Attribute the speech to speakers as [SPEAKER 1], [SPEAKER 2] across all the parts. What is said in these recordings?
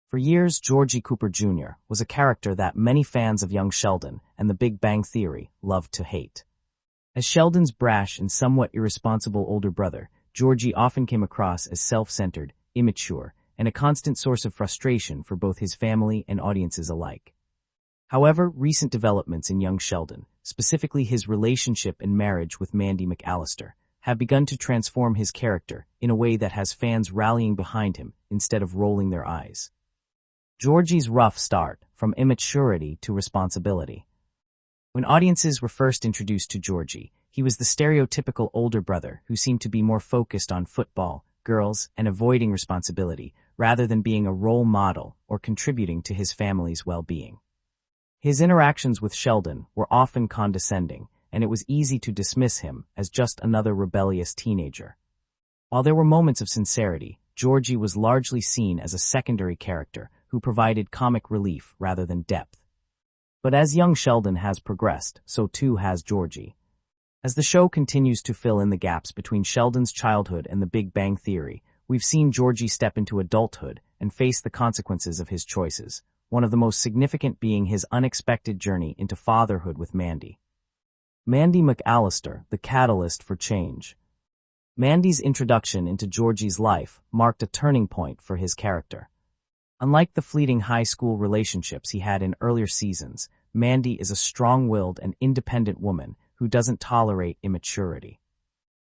[SPEAKER 1] For years, Georgie Cooper Jr. was a character that many fans of young Sheldon and The Big Bang Theory loved to hate. As Sheldon's brash and somewhat irresponsible older brother, Georgie often came across as self-centered, immature, and a constant source of frustration for both his family and audiences alike. However, recent developments in young Sheldon, specifically his relationship and marriage with Mandy McAllister, have begun to transform his character in a way that has fans rallying behind him instead of rolling their eyes. Georgie's rough start, from immaturity to responsibility. When audiences were first introduced to Georgie, he was the stereotypical older brother who seemed to be more focused on football, girls, and avoiding responsibility, rather than being a role model or contributing to his family's well-being. His interactions with Sheldon were often condescending, and it was easy to dismiss him as just another rebellious teenager. While there were moments of sincerity, Georgie was largely seen as a secondary character who provided comic relief rather than depth. But as young Sheldon has progressed, so too has Georgie. As the show continues to fill in the gaps between Sheldon's childhood and The Big Bang Theory, we've seen Georgie step into adulthood and face the consequences of his choices, one of the most significant being his unexpected journey into fatherhood with Mandy. Mandy McAllister, the catalyst for change. Mandy's introduction into Georgie's life marked a turning point for his character. Unlike the fleeting high school relationships he had in earlier seasons, Mandy is a strong-willed and independent woman who doesn't tolerate immaturity.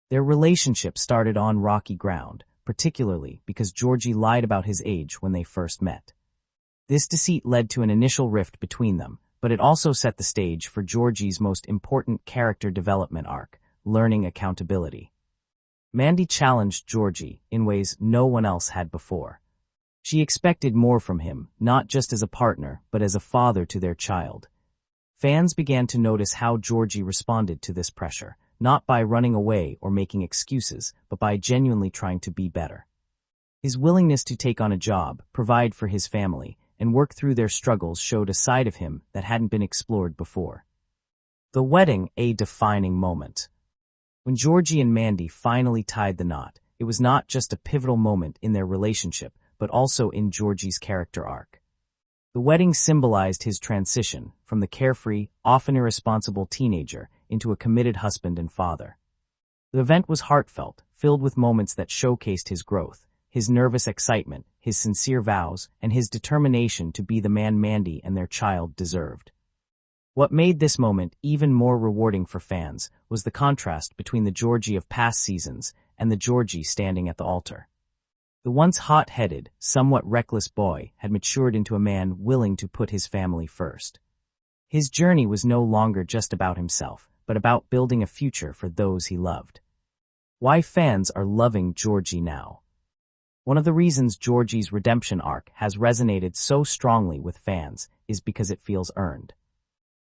[SPEAKER 1] Their relationship started on rocky ground, particularly because Georgie lied about his age when they first met. This deceit led to an initial rift between them, but it also set the stage for Georgie's most important character development arc, learning accountability. Mandy challenged Georgie in ways no one else had before. She expected more from him, not just as a partner, but as a father to their child. Fans began to notice how Georgie responded to this pressure, not by running away or making excuses, but by genuinely trying to be better. His willingness to take on a job, provide for his family, and work through their struggles showed a side of him that hadn't been explored before. The wedding, a defining moment. When Georgie and Mandy finally tied the knot, it was not just a pivotal moment in their relationship, but also in Georgie's character arc. The wedding symbolized his transition from the carefree, often irresponsible teenager into a committed husband and father. The event was heartfelt, filled with moments that showcased his growth, his nervous excitement, his sincere vows, and his determination to be the man Mandy and their child deserved. What made this moment even more rewarding for fans was the contrast between the Georgie of past seasons and the Georgie standing at the altar. The once hot-headed, somewhat reckless boy had matured into a man willing to put his family first. His journey was no longer just about himself, but about building a future for those he loved. Why fans are loving Georgie now. One of the reasons Georgie's redemption arc has resonated so strongly with fans is because it feels earned.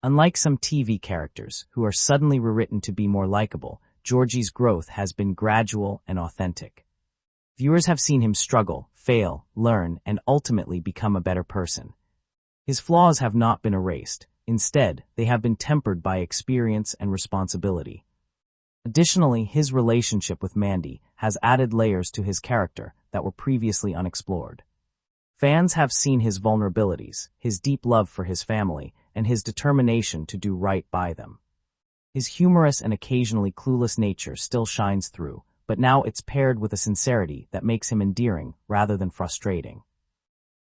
[SPEAKER 1] Unlike some TV characters who are suddenly rewritten to be more likable, Georgie's growth has been gradual and authentic. Viewers have seen him struggle, fail, learn, and ultimately become a better person. His flaws have not been erased. Instead, they have been tempered by experience and responsibility. Additionally, his relationship with Mandy has added layers to his character that were previously unexplored. Fans have seen his vulnerabilities, his deep love for his family, and his determination to do right by them. His humorous and occasionally clueless nature still shines through, but now it's paired with a sincerity that makes him endearing rather than frustrating.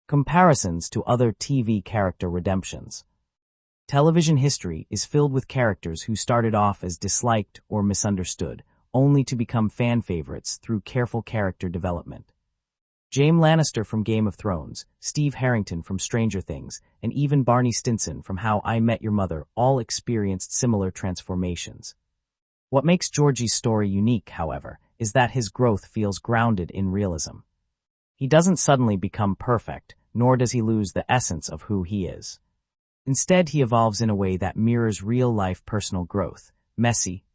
[SPEAKER 1] Comparisons to other TV character redemptions. Television history is filled with characters who started off as disliked or misunderstood, only to become fan favorites through careful character development. Jaime Lannister from Game of Thrones, Steve Harrington from Stranger Things, and even Barney Stinson from How I Met Your Mother all experienced similar transformations. What makes Georgie's story unique, however, is that his growth feels grounded in realism. He doesn't suddenly become perfect, nor does he lose the essence of who he is. Instead, he evolves in a way that mirrors real-life personal growth, messy, challenging,